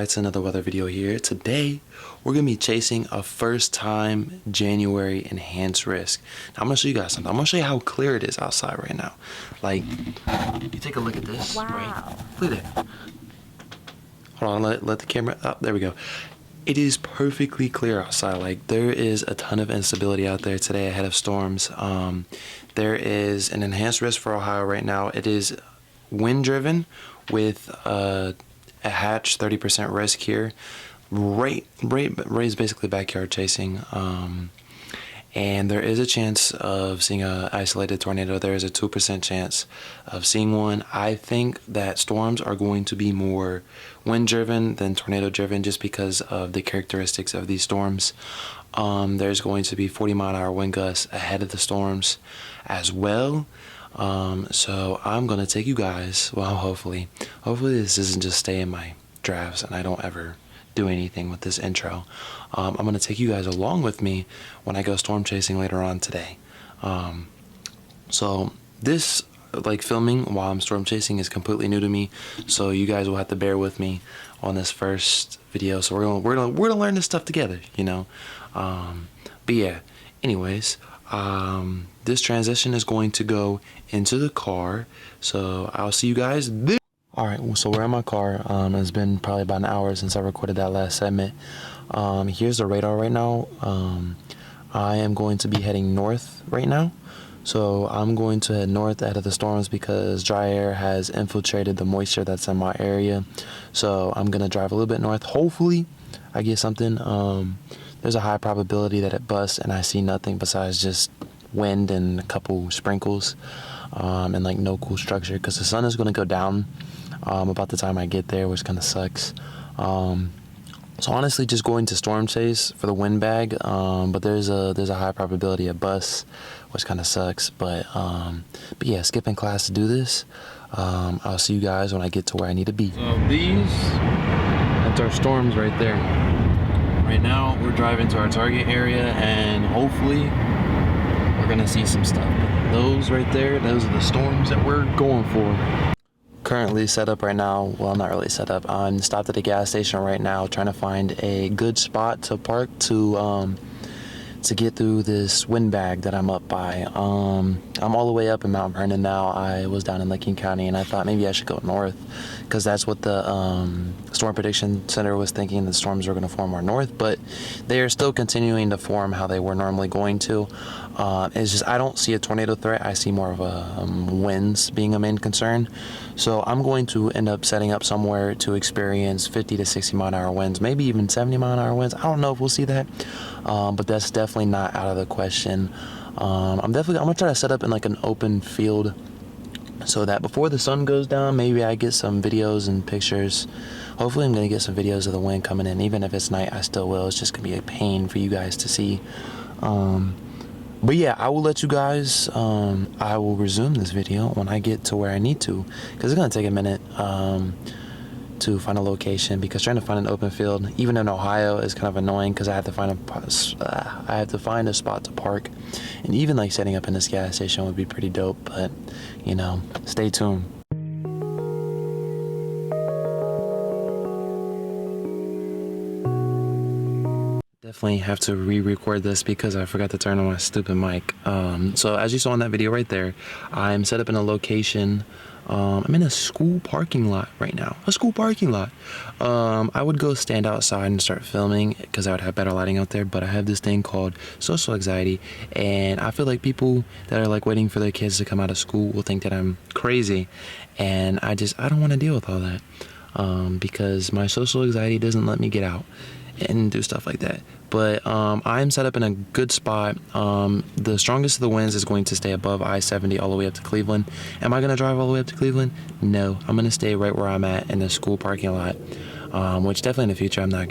back to another weather video here. Today we're gonna be chasing a first time January enhanced risk. Now I'm gonna show you guys something. I'm gonna show you how clear it is outside right now. Like, you take a look at this. Wow. Right? Look at that. Hold on, let the camera up. There we go. It is perfectly clear outside. Like, there is a ton of instability out there today ahead of storms. There is an enhanced risk for Ohio right now. It is wind driven with a hatch 30% risk here. Right is basically backyard chasing. And there is a chance of seeing an isolated tornado. There is a 2% chance of seeing one. I think that storms are going to be more wind-driven than tornado-driven just because of the characteristics of these storms. There's going to be 40-mile-an-hour wind gusts ahead of the storms as well. So I'm going to take you guys, well, hopefully this doesn't just stay in my drafts and I don't ever do anything with this intro. I'm going to take you guys along with me when I go storm chasing later on today. So this, like, filming while I'm storm chasing is completely new to me, so you guys will have to bear with me on this first video. So we're gonna learn this stuff together, you know. But yeah, anyways, this transition is going to go into the car, so I'll see you guys there. Alright, so we're in my car. It's been probably about an hour since I recorded that last segment. Here's the radar right now. I am going to be heading north right now. So I'm going to head north ahead of the storms because dry air has infiltrated the moisture that's in my area. So I'm going to drive a little bit north. Hopefully I get something. There's a high probability that it busts and I see nothing besides just wind and a couple sprinkles, and like no cool structure because the sun is going to go down about the time I get there, which kind of sucks. So honestly, just going to storm chase for the wind bag, but there's a high probability of bust, which kind of sucks. But yeah, skipping class to do this. I'll see you guys when I get to where I need to be. So that's our storms right there. Right now we're driving to our target area and hopefully we're gonna see some stuff. Those right there, those are the storms that we're going for. Currently set up right now, well, not really set up. I'm stopped at a gas station right now trying to find a good spot to park to get through this wind bag that I'm up by. I'm all the way up in Mount Vernon now. I was down in Licking County and I thought maybe I should go north because that's what the Storm Prediction Center was thinking, the storms were going to form more north, but they are still continuing to form how they were normally going to. It's just I don't see a tornado threat. I see more of a winds being a main concern. So I'm going to end up setting up somewhere to experience 50 to 60 mile an hour winds, maybe even 70 mile an hour winds. I don't know if we'll see that, but that's definitely not out of the question. I'm gonna try to set up in like an open field so that before the sun goes down, maybe I get some videos and pictures. Hopefully I'm gonna get some videos of the wind coming in. Even if it's night, I still will. It's just gonna be a pain for you guys to see. But yeah, I will let you guys, I will resume this video when I get to where I need to, because it's going to take a minute to find a location, because trying to find an open field, even in Ohio, is kind of annoying because I have to find a spot to park, and even like setting up in this gas station would be pretty dope, but you know, stay tuned. Definitely have to re-record this because I forgot to turn on my stupid mic. So as you saw in that video right there, I'm set up in a location. I'm in a school parking lot right now. A school parking lot. I would go stand outside and start filming because I would have better lighting out there, but I have this thing called social anxiety, and I feel like people that are like waiting for their kids to come out of school will think that I'm crazy, and I don't want to deal with all that because my social anxiety doesn't let me get out and do stuff like that. But I'm set up in a good spot. The strongest of the winds is going to stay above I-70 all the way up to Cleveland. Am I going to drive all the way up to Cleveland? No, I'm going to stay right where I'm at in the school parking lot, which definitely in the future I'm not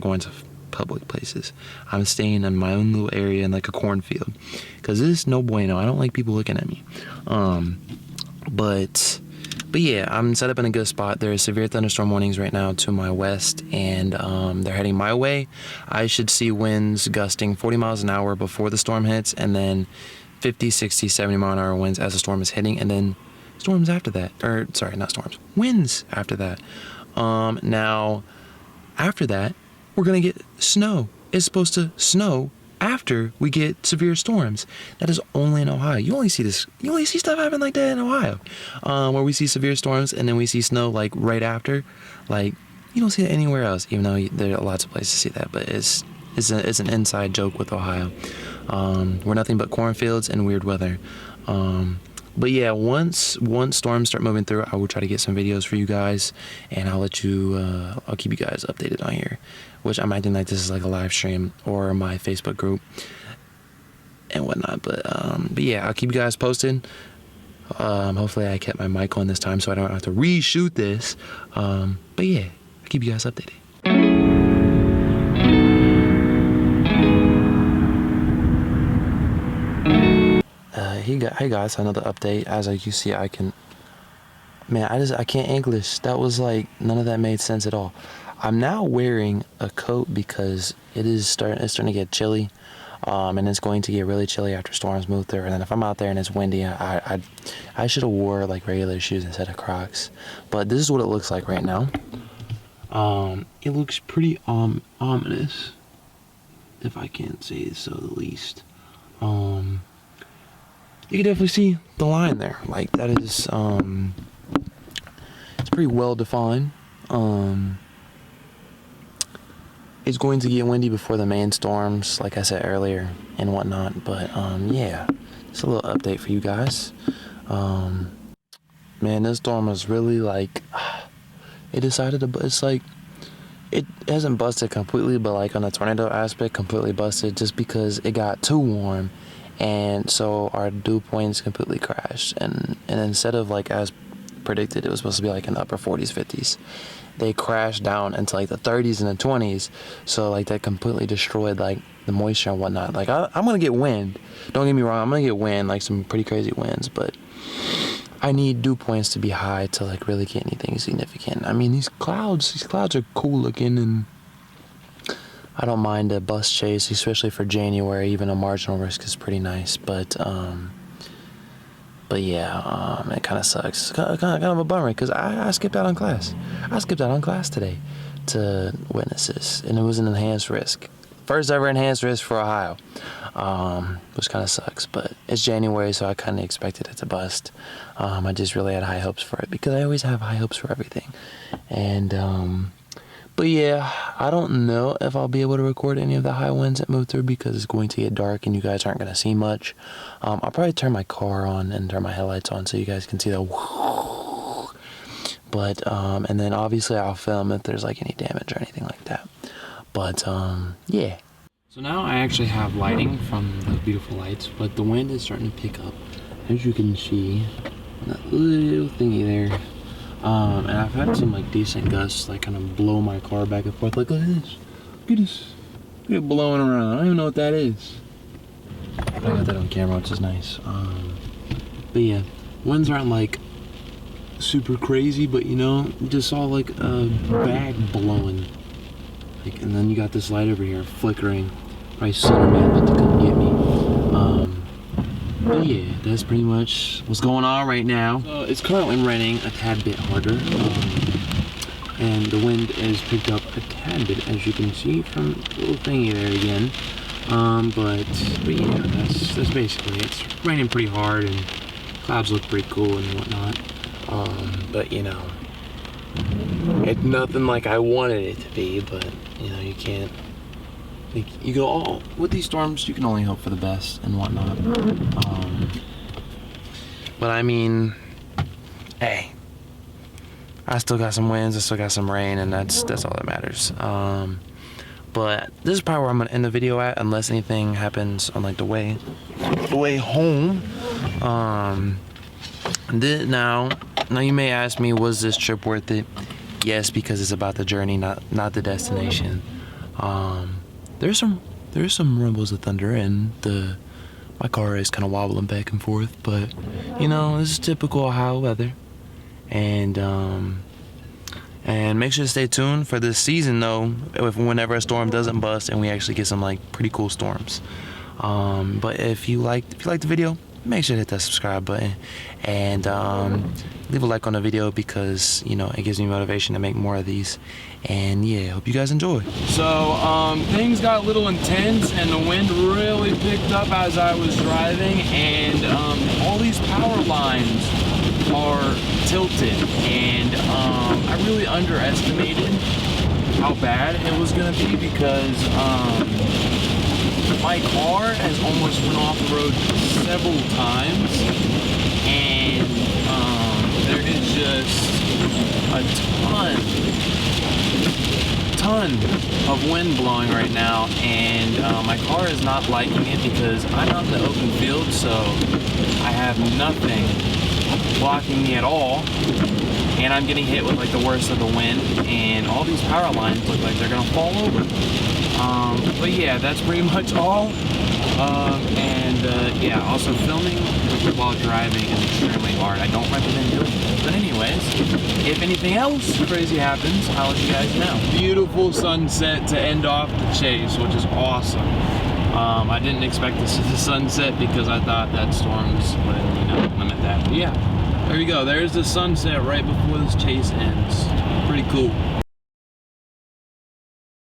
going to public places. I'm staying in my own little area in like a cornfield because this is no bueno. I don't like people looking at me. But yeah, I'm set up in a good spot. There are severe thunderstorm warnings right now to my west, and they're heading my way. I should see winds gusting 40 miles an hour before the storm hits, and then 50, 60, 70 mile an hour winds as the storm is hitting, and then storms after that. Or, sorry, not storms. Winds after that. Now, after that, we're gonna get snow. It's supposed to snow after we get severe storms. That is only in Ohio. You only see stuff happen like that in Ohio, where we see severe storms and then we see snow like right after. Like, you don't see it anywhere else, even though there are lots of places to see that. But it's an inside joke with Ohio. We're nothing but cornfields and weird weather. But yeah, once storms start moving through, I will try to get some videos for you guys, and I'll keep you guys updated on here, which I'm acting like this is like a live stream or my Facebook group and whatnot. But yeah, I'll keep you guys posted. Hopefully I kept my mic on this time so I don't have to reshoot this. But yeah, I'll keep you guys updated. Hey guys, another update. As you see, I can't English. That was like, none of that made sense at all. I'm now wearing a coat because it's starting to get chilly, and it's going to get really chilly after storms move through. And then if I'm out there and it's windy, I should have wore like regular shoes instead of Crocs. But this is what it looks like right now. It looks pretty ominous, if I can't say so the least. You can definitely see the line there. Like, that is, it's pretty well defined. It's going to get windy before the main storms, like I said earlier, and whatnot. But, yeah, just a little update for you guys. Man, this storm was really like, it decided to, it's like, it hasn't busted completely, but like on the tornado aspect, completely busted just because it got too warm. And so our dew points completely crashed, and instead of like as predicted, it was supposed to be like in the upper 40s, 50s. They crashed down into like the 30s and the 20s. So like that completely destroyed like the moisture and whatnot. Like I'm gonna get wind. Don't get me wrong, I'm gonna get wind, like some pretty crazy winds, but I need dew points to be high to like really get anything significant. I mean, these clouds are cool looking, and I don't mind a bus chase, especially for January. Even a marginal risk is pretty nice, but yeah, it kind of sucks. Kind of a bummer because I skipped out on class. I skipped out on class today to witness this, and it was an enhanced risk. First ever enhanced risk for Ohio, which kind of sucks. But it's January, so I kind of expected it to bust. I just really had high hopes for it because I always have high hopes for everything, and but yeah, I don't know if I'll be able to record any of the high winds that move through because it's going to get dark and you guys aren't going to see much. I'll probably turn my car on and turn my headlights on so you guys can see the whoo. But, and then obviously I'll film if there's like any damage or anything like that. But, yeah. So now I actually have lighting from the beautiful lights, but the wind is starting to pick up. As you can see, that little thingy there. And I've had some like decent gusts like kind of blow my car back and forth. Like, look at this. Look at this. Look at it blowing around. I don't even know what that is. I got that on camera, which is nice. But yeah, winds aren't like super crazy, but you know, you just saw like a bag blowing. Like, and then you got this light over here flickering right center, man, about to come get me. But yeah, that's pretty much what's going on right now. So it's currently raining a tad bit harder, and the wind is picked up a tad bit, as you can see from the little thingy there again. But yeah, that's basically it. It's raining pretty hard, and clouds look pretty cool and whatnot. But you know, it's nothing like I wanted it to be. But you know, you can't. You go all with these storms. You can only hope for the best and whatnot. But I mean, hey, I still got some winds. I still got some rain, and that's all that matters. But this is probably where I'm gonna end the video at, unless anything happens on like the way home. Now you may ask me, was this trip worth it? Yes, because it's about the journey, not the destination. There's some rumbles of thunder, and my car is kind of wobbling back and forth, but you know, this is typical Ohio weather. And make sure to stay tuned for this season though, whenever a storm doesn't bust and we actually get some like pretty cool storms. But if you liked the video, make sure to hit that subscribe button and leave a like on the video, because you know it gives me motivation to make more of these. And yeah, hope you guys enjoy. So things got a little intense and the wind really picked up as I was driving, and all these power lines are tilted, and I really underestimated how bad it was gonna be, because my car has almost went off the road several times, and there is just a ton of wind blowing right now, and my car is not liking it because I'm out in the open field, so I have nothing blocking me at all, and I'm getting hit with like the worst of the wind, and all these power lines look like they're gonna fall over. But yeah, that's pretty much all. Yeah, also filming while driving is extremely hard. I don't recommend doing it. But anyways, if anything else crazy happens, I'll let you guys know. Beautiful sunset to end off the chase, which is awesome. I didn't expect to see the sunset because I thought that storms would, you know, limit that. But yeah, there you go. There's the sunset right before this chase ends. Pretty cool.